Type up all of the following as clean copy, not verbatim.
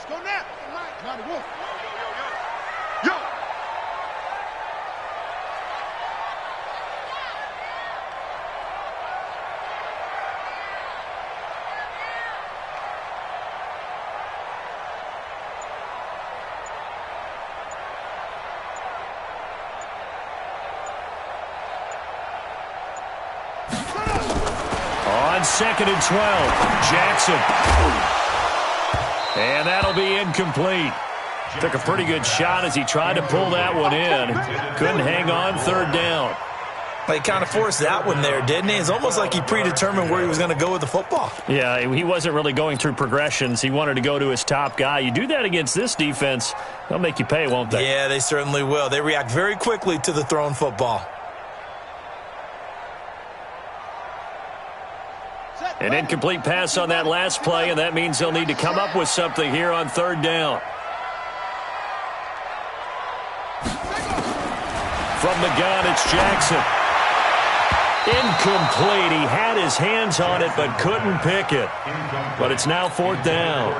Let's go now. Mighty Wolf. Yo. On 2nd and 12, Jackson. And that'll be incomplete. Took a pretty good shot as he tried to pull that one in. Couldn't hang on 3rd down. He kind of forced that one there, didn't he? It's almost like he predetermined where he was going to go with the football. Yeah, he wasn't really going through progressions. He wanted to go to his top guy. You do that against this defense, they'll make you pay, won't they? Yeah, they certainly will. They react very quickly to the thrown football. An incomplete pass on that last play, and that means they'll need to come up with something here on 3rd down. From the gun, it's Jackson. Incomplete. He had his hands on it but couldn't pick it. But it's now 4th down.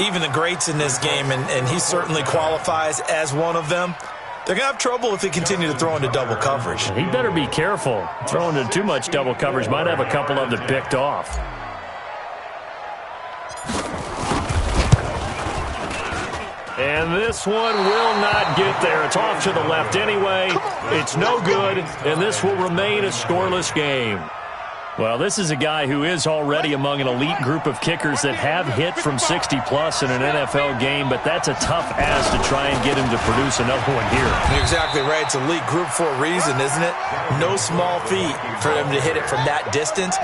Even the greats in this game, and he certainly qualifies as one of them, they're going to have trouble if they continue to throw into double coverage. He better be careful. Throwing into too much double coverage might have a couple of them picked off. And this one will not get there. It's off to the left anyway. It's no good, and this will remain a scoreless game. Well, this is a guy who is already among an elite group of kickers that have hit from 60-plus in an NFL game, but that's a tough ask to try and get him to produce another one here. You're exactly right. It's elite group for a reason, isn't it? No small feat for them to hit it from that distance.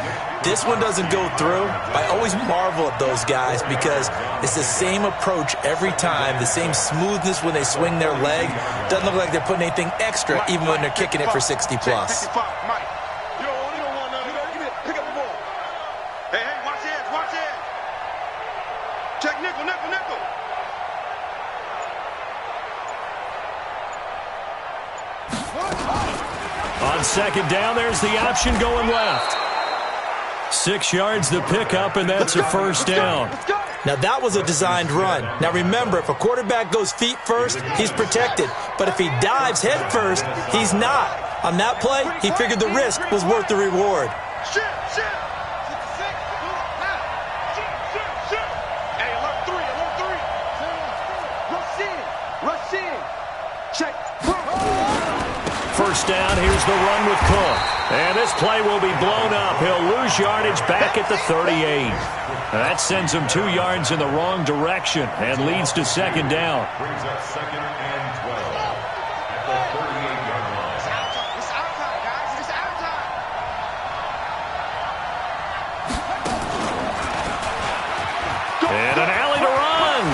This one doesn't go through. I always marvel at those guys because it's the same approach every time, the same smoothness when they swing their leg. Doesn't look like they're putting anything extra even when they're kicking it for 60-plus. On 2nd down, there's the option going left. 6 yards the pickup, and that's a 1st down. Now, that was a designed run. Now, remember, if a quarterback goes feet first, he's protected. But if he dives head first, he's not. On that play, he figured the risk was worth the reward. First down, here's the run with Cook. And this play will be blown up. He'll lose yardage back at the 38. And that sends him 2 yards in the wrong direction and leads to 2nd down. Brings up 2nd and 12 at the 38-yard line. It's our time, guys. It's our time. And an alley to run.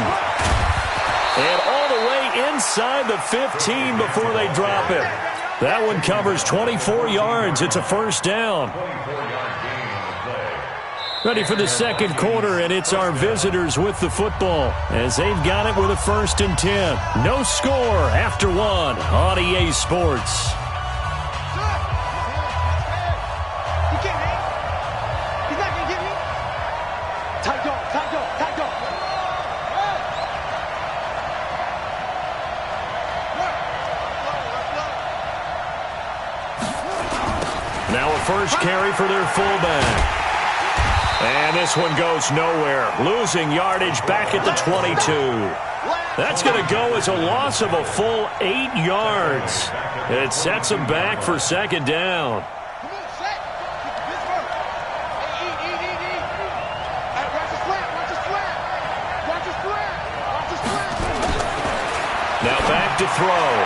And all the way inside the 15 before they drop it. That one covers 24 yards. It's a 1st down. Ready for the 2nd quarter, and it's our visitors with the football as they've got it with a 1st and 10. No score after 1 on EA Sports. He can't hang. He's not going to get me. Tight dog, tight dog, tight dog. Now a first carry for their fullback. And this one goes nowhere. Losing yardage back at the 22. That's going to go as a loss of a full 8 yards. It sets them back for 2nd down. Come on, set. This work. Eat. Hey, watch the slant, watch the slant. Watch the slant, watch the slant. Now back to throw.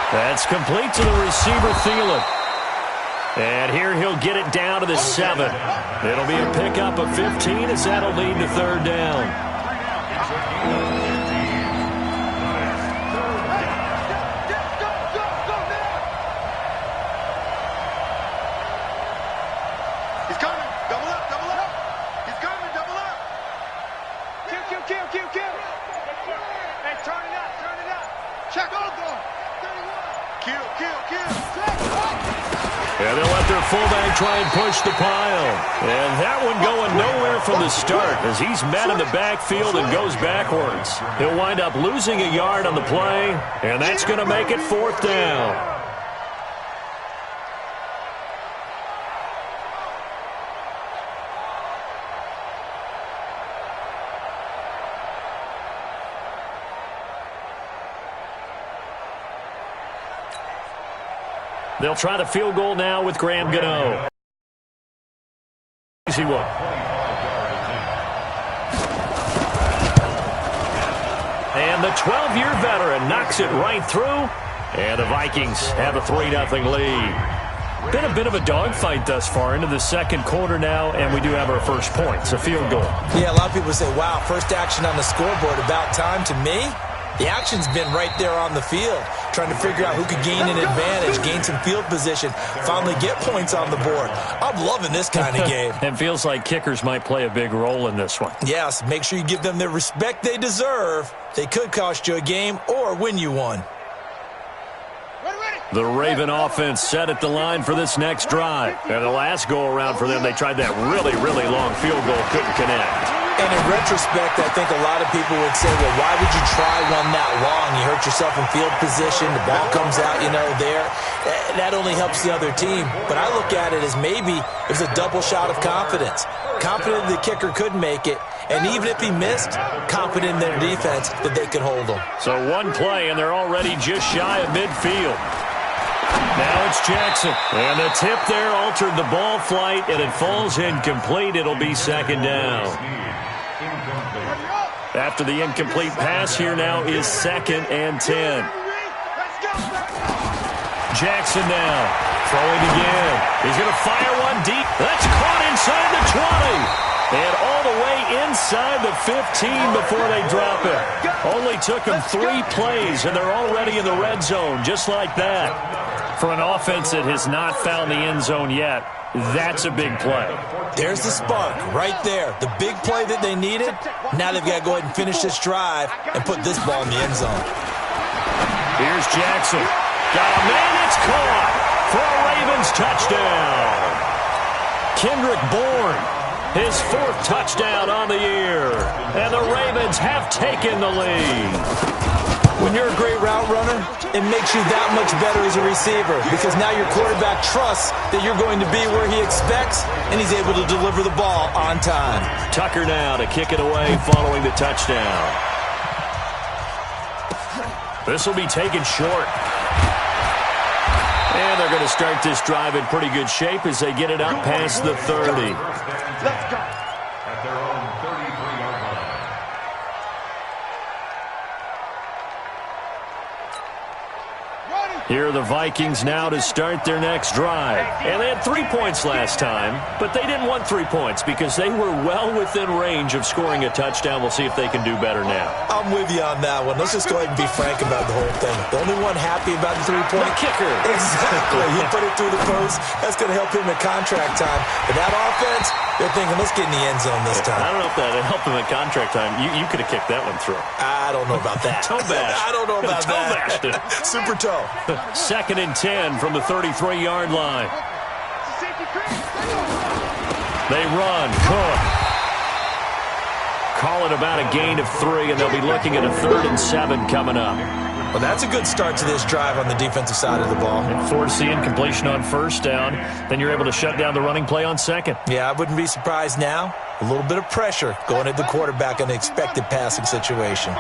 That's complete to the receiver, Thielen. And here he'll get it down to the 7. It'll be a pickup of 15 as that'll lead to 3rd down. He's coming. Double up. He's coming, double up. Kill. Hey, turn it up. Check on them. 31. Kill. And They'll let their fullback try and push the pile. And that one going nowhere from the start as he's met in the backfield and goes backwards. He'll wind up losing a yard on the play, and that's going to make it 4th down. They'll try the field goal now with Graham Gano. Easy one. And the 12-year veteran knocks it right through. And the Vikings have a 3-0 lead. Been a bit of a dogfight thus far into the second quarter now, and we do have our first points, a field goal. Yeah, a lot of people say, wow, first action on the scoreboard, about time. To me, the action's been right there on the field, trying to figure out who could gain an advantage, gain some field position, finally get points on the board. I'm loving this kind of game. It feels like kickers might play a big role in this one. Yes, make sure you give them the respect they deserve. They could cost you a game or win you one. The Raven offense set at the line for this next drive. And the last go-around for them, they tried that really, really long field goal, couldn't connect. And in retrospect, I think a lot of people would say, well, why would you try one that long? You hurt yourself in field position. The ball comes out, there. That only helps the other team. But I look at it as maybe it was a double shot of confidence. Confident the kicker could make it. And even if he missed, confident in their defense that they could hold him. So one play, and they're already just shy of midfield. Now it's Jackson. And the tip there altered the ball flight, and it falls incomplete. It'll be 2nd down. After the incomplete pass, here now is 2nd and 10. Jackson now throwing again. He's going to fire one deep. That's caught inside the 20. And all the way inside the 15 before they drop it. Only took them 3 plays, and they're already in the red zone, just like that. For an offense that has not found the end zone yet, that's a big play. There's the spark right there. The big play that they needed. Now they've got to go ahead and finish this drive and put this ball in the end zone. Here's Jackson. Got a man, it's caught for a Ravens touchdown. Kendrick Bourne, his 4th touchdown on the year. And the Ravens have taken the lead. When you're a great route runner, it makes you that much better as a receiver because now your quarterback trusts that you're going to be where he expects, and he's able to deliver the ball on time. Tucker now to kick it away following the touchdown. This will be taken short. And they're going to start this drive in pretty good shape as they get it out past the 30. Let's go. At their own 33-yard line. Here are the Vikings now to start their next drive. And they had 3 points last time, but they didn't want 3 points because they were well within range of scoring a touchdown. We'll see if they can do better now. I'm with you on that one. Let's just go ahead and be frank about the whole thing. The only one happy about the 3-point kicker. Exactly. He put it through the post. That's going to help him at contract time. But that offense, they're thinking, let's get in the end zone this time. I don't know if that helped him at contract time. You could have kicked that one through. I don't know about that. Toe bash. I don't know about toe that. Bashed it. Super toe. 2nd and 10 from the 33-yard line. They run. Cook. Call it about a gain of 3, and they'll be looking at a 3rd and 7 coming up. Well, that's a good start to this drive on the defensive side of the ball. Force the incompletion on 1st down. Then you're able to shut down the running play on 2nd. Yeah, I wouldn't be surprised now. A little bit of pressure going at the quarterback in an expected passing situation.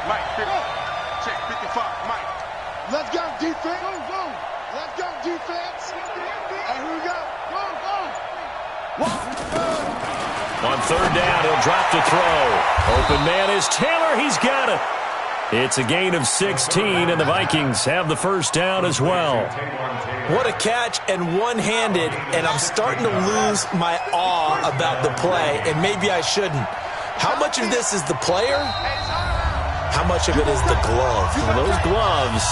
Mike, check 55, Mike. Let's go, defense. Let's go, defense. And here we go. On 3rd down, he'll drop to throw. Open man is Taylor. He's got it. It's a gain of 16, and the Vikings have the 1st down as well. What a catch, and one-handed, and I'm starting to lose my awe about the play, and maybe I shouldn't. How much of this is the player How much of it is the glove? Well, those gloves,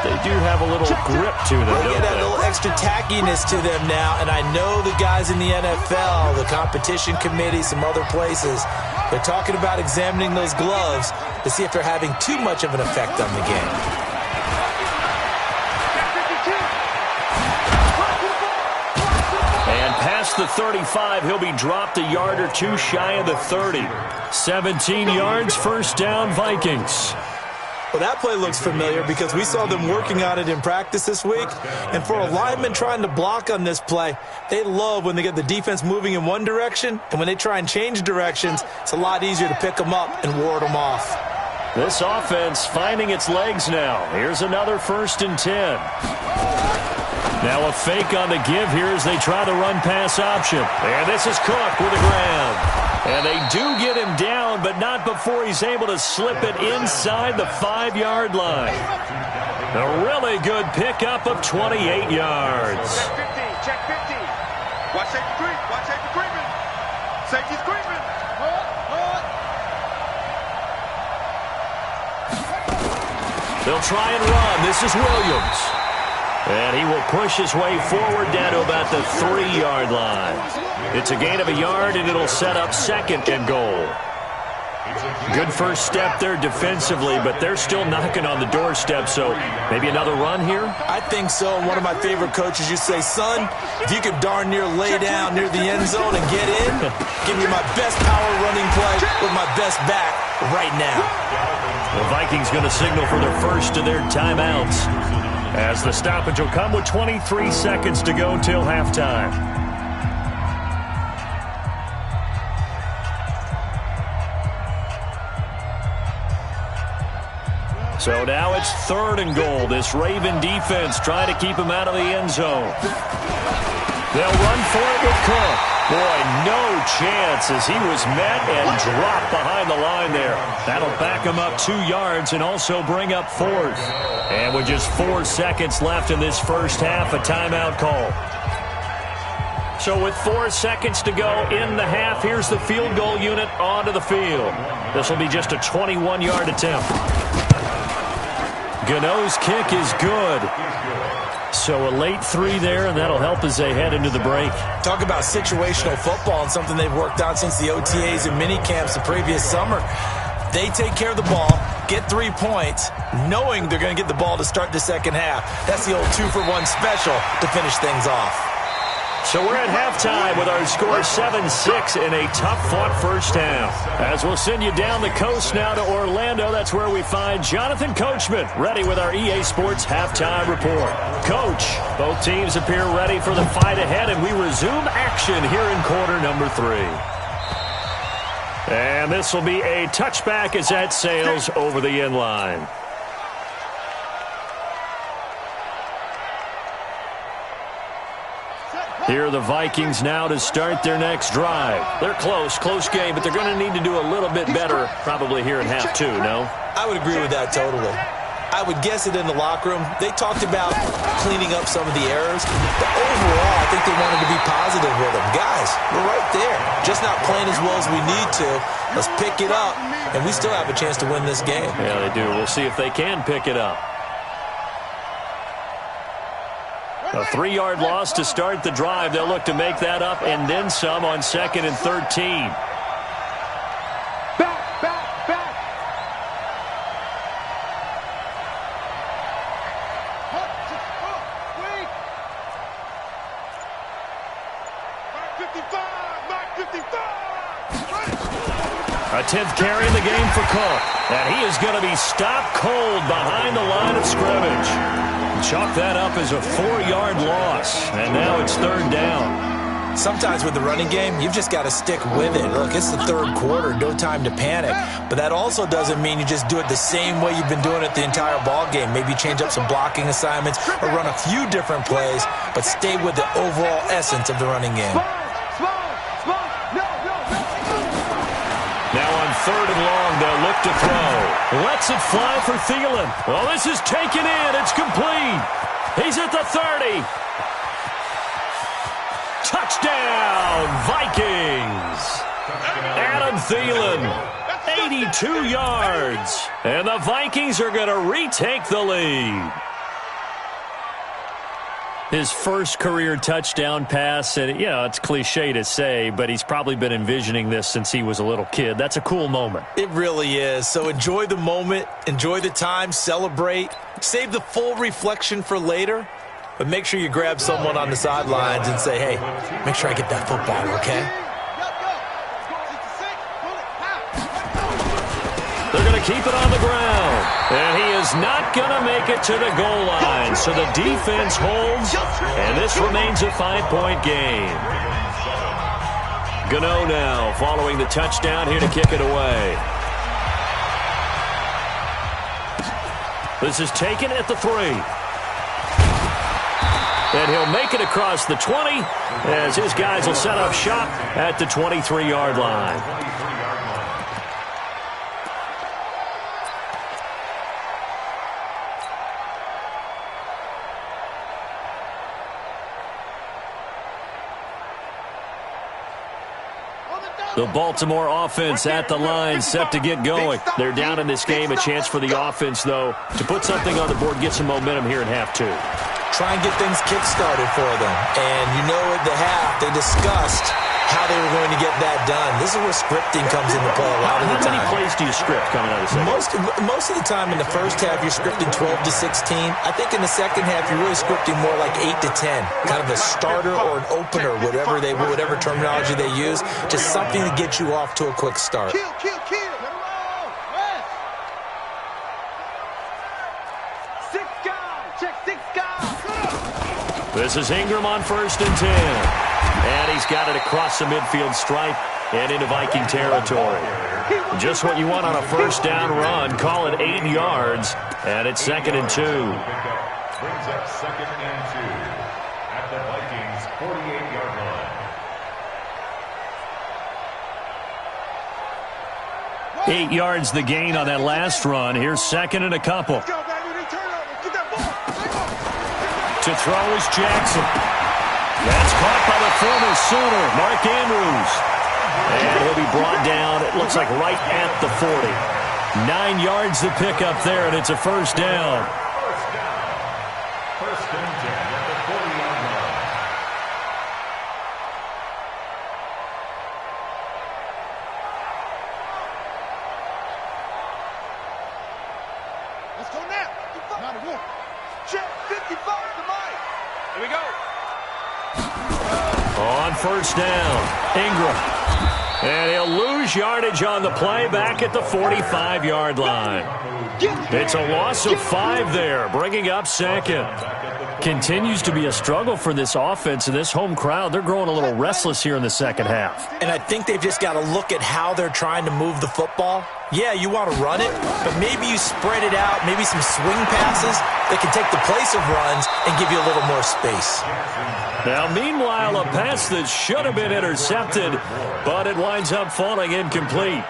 they do have a little grip to them, They don't get that they? little extra tackiness to them now, and I know the guys in the NFL, the competition committee, some other places, they're talking about examining those gloves to see if they're having too much of an effect on the game. And past the 35, he'll be dropped a yard or two shy of the 30. 17 yards, first down, Vikings. Well, that play looks familiar because we saw them working on it in practice this week. And for a lineman trying to block on this play, they love when they get the defense moving in one direction, and when they try and change directions, it's a lot easier to pick them up and ward them off. This offense finding its legs now. Here's another 1st and 10. Now a fake on the give here as they try the run-pass option. And this is Cook with a grab. And they do get him down, but not before he's able to slip it inside the 5-yard line. A really good pickup of 28 yards. Check 50, check 50. Watch safety creep, watch safety creeping. Safety's creeping. They'll try and run. This is Williams. And he will push his way forward down to about the 3-yard line. It's a gain of a yard, and it'll set up 2nd and goal. Good first step there defensively, but they're still knocking on the doorstep, so maybe another run here? I think so. And one of my favorite coaches used to say, son, if you could darn near lay down near the end zone and get in, give me my best power running play with my best back right now. The Vikings going to signal for their first of their timeouts, as the stoppage will come with 23 seconds to go till halftime. So now it's 3rd and goal. This Raven defense trying to keep him out of the end zone. They'll run for it with Cook. Boy, no chance as he was met and dropped behind the line there. That'll back him up 2 yards and also bring up 4th. And with just 4 seconds left in this first half, a timeout call. So with 4 seconds to go in the half, here's the field goal unit onto the field. This will be just a 21-yard attempt. Gano's kick is good. So a late 3 there, and that'll help as they head into the break. Talk about situational football and something they've worked on since the OTAs and mini camps the previous summer. They take care of the ball, get 3 points, knowing they're going to get the ball to start the second half. That's the old 2-for-1 special to finish things off. So we're at halftime with our score 7-6 in a tough-fought first half. As we'll send you down the coast now to Orlando, that's where we find Jonathan Coachman, ready with our EA Sports halftime report. Coach, both teams appear ready for the fight ahead, and we resume action here in quarter number 3. And this will be a touchback as that sails over the end line. Here are the Vikings now to start their next drive. They're close game, but they're going to need to do a little bit better probably here in half 2, no? I would agree with that totally. I would guess it in the locker room. They talked about cleaning up some of the errors, but overall, I think they wanted to be positive with them. Guys, we're right there. Just not playing as well as we need to. Let's pick it up, and we still have a chance to win this game. Yeah, they do. We'll see if they can pick it up. A 3-yard loss to start the drive. They'll look to make that up and then some on 2nd and 13. Back. Mark 55. A 10th carry in the game for Cook. And he is going to be stopped cold behind the line of scrimmage. Chalk that up as a 4-yard loss. And now it's 3rd down. Sometimes with the running game, you've just got to stick with it. Look, it's the 3rd quarter, no time to panic. But that also doesn't mean you just do it the same way you've been doing it the entire ball game. Maybe change up some blocking assignments or run a few different plays, but stay with the overall essence of the running game. Now on 3rd and long, they'll look to throw. Lets it fly for Thielen. Well, this is taken in. It's complete. He's at the 30. Touchdown, Vikings. Adam Thielen. 82 yards. And the Vikings are going to retake the lead. His first career touchdown pass, and it's cliche to say, but he's probably been envisioning this since he was a little kid. That's a cool moment. It really is. So enjoy the moment, enjoy the time, celebrate, save the full reflection for later, but make sure you grab someone on the sidelines and say, hey, make sure I get that football, okay? They're going to keep it on the ground. And he is not going to make it to the goal line. So the defense holds, and this remains a 5-point game. Gano now following the touchdown here to kick it away. This is taken at the 3. And he'll make it across the 20 as his guys will set up shop at the 23-yard line. The Baltimore offense at the line, set to get going. They're down in this game. A chance for the offense, though, to put something on the board, get some momentum here in half 2. Try and get things kick-started for them. And at the half, they discussed how they were going to get that done. This is where scripting comes into play a lot of the time. How many plays do you script coming out of the second? Most of the time in the first half, you're scripting 12 to 16. I think in the second half, you're really scripting more like 8 to 10. Kind of a starter or an opener, whatever terminology they use. Just something to get you off to a quick start. Kill. Six guys. Check 6 guys. This is Ingram on 1st and 10. And he's got it across the midfield stripe and into Viking territory. Just what you want on a first down run. Call it 8 yards, and it's 2nd and 2. Brings up 2nd and 2 at the Vikings' 48-yard line. 8 yards the gain on that last run. Here's 2nd and a couple. To throw is Jackson. That's caught by the former Sooner, Mark Andrews. And he'll be brought down, it looks like right at the 40. 9 yards to pick up there, and it's a first down. First and 10 at the 40-yard line. Let's go now. 91. Check 55 to Mike. Here we go. On first down, Ingram. And he'll lose yardage on the play back at the 45-yard line. It's a loss of 5 there, bringing up 2nd. Continues to be a struggle for this offense and this home crowd. They're growing a little restless here in the second half. And I think they've just got to look at how they're trying to move the football. Yeah, you want to run it, but maybe you spread it out, maybe some swing passes that can take the place of runs and give you a little more space. Now, meanwhile, a pass that should have been intercepted, but it winds up falling incomplete.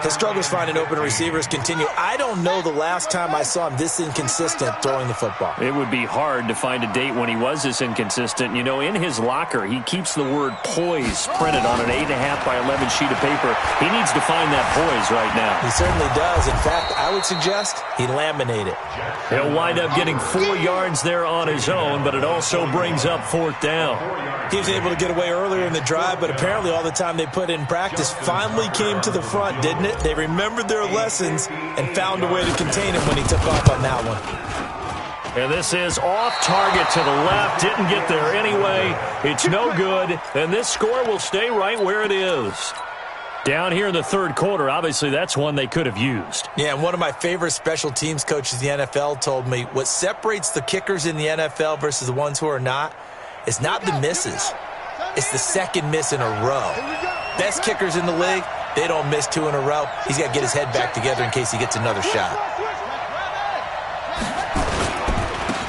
His struggles finding open receivers continue. I don't know the last time I saw him this inconsistent throwing the football. It would be hard to find a date when he was this inconsistent. In his locker, he keeps the word poise printed on an 8.5 by 11 sheet of paper. He needs to find that poise right now. He certainly does. In fact, I would suggest he laminate it. He'll wind up getting 4 yards there on his own, but it also brings up 4th down. He was able to get away earlier in the drive, but apparently all the time they put in practice finally came to the front, didn't it? They remembered their lessons and found a way to contain him when he took off on that one. And this is off target to the left. Didn't get there anyway. It's no good, and this score will stay right where it is. Down here in the third quarter, obviously that's one they could have used. Yeah, and one of my favorite special teams coaches in the NFL told me what separates the kickers in the NFL versus the ones who are not is not the misses. It's the second miss in a row. Best kickers in the league, they don't miss 2 in a row. He's got to get his head back together in case he gets another shot.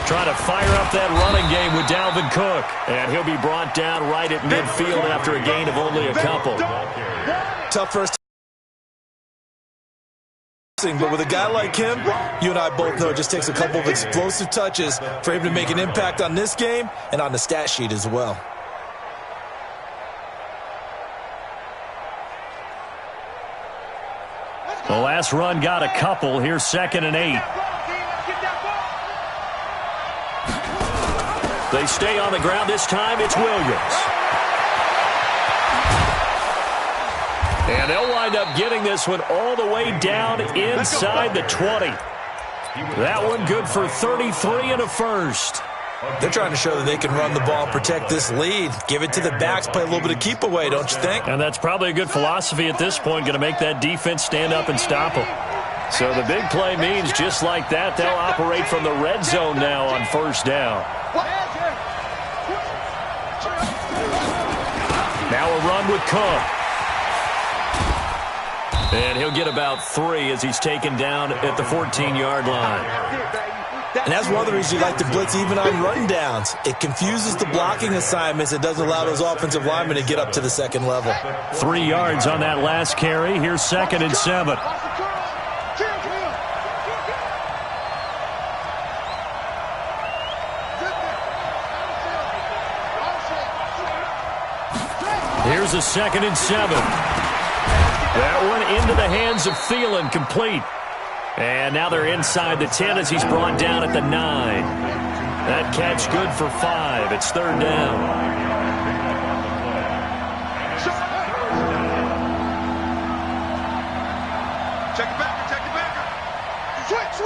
Trying to fire up that running game with Dalvin Cook. And he'll be brought down right at midfield after a gain of only a couple. Tough first. But with a guy like him, you and I both know it just takes a couple of explosive touches for him to make an impact on this game and on the stat sheet as well. The last run got a couple. Here's 2nd and 8. They stay on the ground. This time it's Williams. And they'll wind up getting this one all the way down inside the 20. That one good for 33 and a first. They're trying to show that they can run the ball and protect this lead. Give it to the backs, play a little bit of keep away, don't you think? And that's probably a good philosophy at this point, going to make that defense stand up and stop them. So the big play means just like that, they'll operate from the red zone now on 1st down. Now a run with Cook. And he'll get about 3 as he's taken down at the 14-yard line. And that's one of the reasons you like to blitz even on rundowns. It confuses the blocking assignments. It doesn't allow those offensive linemen to get up to the 2nd level. 3 yards on that last carry. Here's 2nd and 7. Here's a 2nd and 7. That one into the hands of Thielen, complete. And now they're inside the 10 as he's brought down at the 9. That catch good for 5. It's 3rd down. Check it back, check it back. Switch.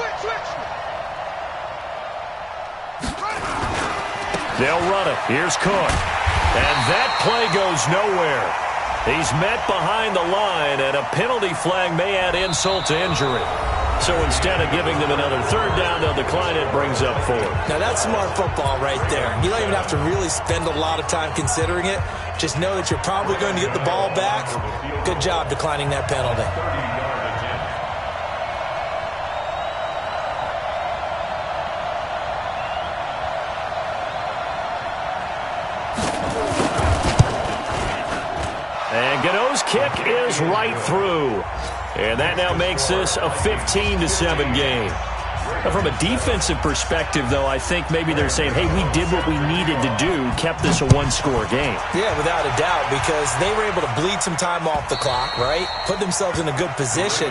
They'll run it. Here's Cook. And that play goes nowhere. He's met behind the line, and a penalty flag may add insult to injury. So instead of giving them another 3rd down, they'll decline it, brings up 4. Now that's smart football right there. You don't even have to really spend a lot of time considering it. Just know that you're probably going to get the ball back. Good job declining that penalty. And Gano's kick is right through. And that now makes this a 15-7 game. Now, from a defensive perspective, though, I think maybe they're saying, hey, we did what we needed to do, kept this a one-score game. Yeah, without a doubt, because they were able to bleed some time off the clock, right? Put themselves in a good position,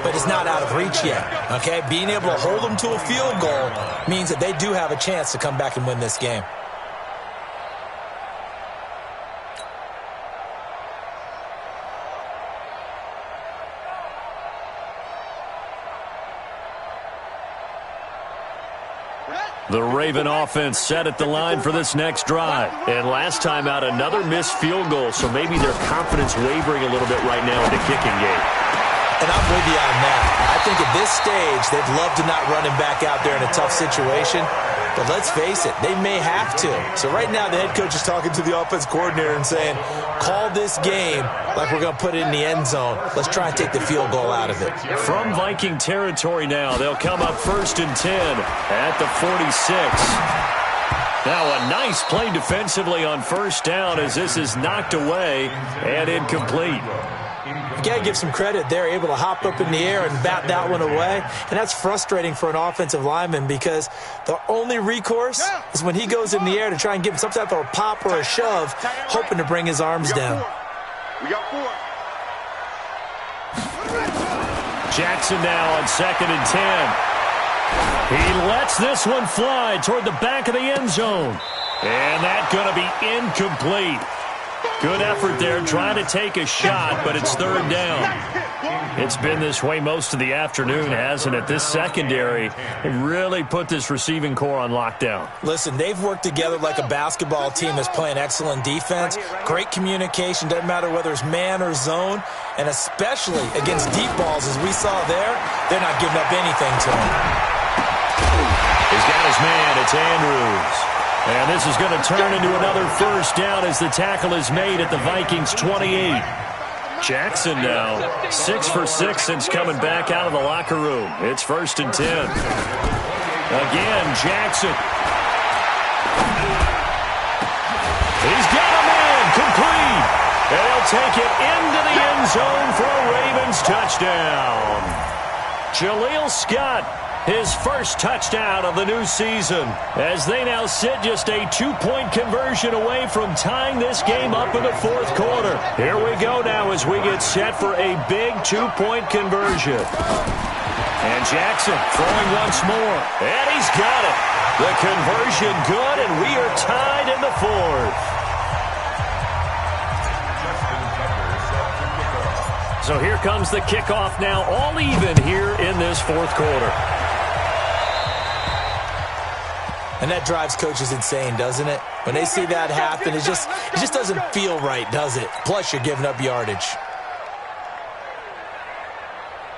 but it's not out of reach yet, okay? Being able to hold them to a field goal means that they do have a chance to come back and win this game. The Raven offense set at the line for this next drive. And last time out, another missed field goal, so maybe their confidence wavering a little bit right now in the kicking game. And I'm with you on that. I think at this stage, they'd love to not run him back out there in a tough situation. But let's face it, they may have to. So right now, the head coach is talking to the offense coordinator and saying, call this game like we're going to put it in the end zone. Let's try and take the field goal out of it. From Viking territory now, they'll come up 1st and 10 at the 46. Now a nice play defensively on 1st down as this is knocked away and incomplete. You got to give some credit. They're able to hop up in the air and bat that one away. And that's frustrating for an offensive lineman because the only recourse is when he goes in the air to try and give him some type of a pop or a shove, hoping to bring his arms down. We got 4. Jackson now on 2nd and 10. He lets this one fly toward the back of the end zone. And that's going to be incomplete. Good effort there, trying to take a shot, but it's 3rd down. It's been this way most of the afternoon, hasn't it? This secondary, they really put this receiving core on lockdown. Listen, they've worked together like a basketball team that's playing excellent defense. Great communication, doesn't matter whether it's man or zone, and especially against deep balls, as we saw there, they're not giving up anything to him. He's got his man, it's Andrews. And this is going to turn into another 1st down as the tackle is made at the Vikings 28. Jackson now 6 for 6 since coming back out of the locker room. It's 1st and 10. Again, Jackson. He's got a man, complete. And he'll take it into the end zone for a Ravens touchdown. Jaleel Scott his first touchdown of the new season, as they now sit just a 2-point conversion away from tying this game up in the fourth quarter. Here we go now as we get set for a big 2-point conversion. And Jackson throwing once more, and he's got it. The conversion good, and we are tied in the fourth. So here comes the kickoff now, all even here in this fourth quarter. And that drives coaches insane, doesn't it? When they see that happen, it just doesn't feel right, does it? Plus, you're giving up yardage.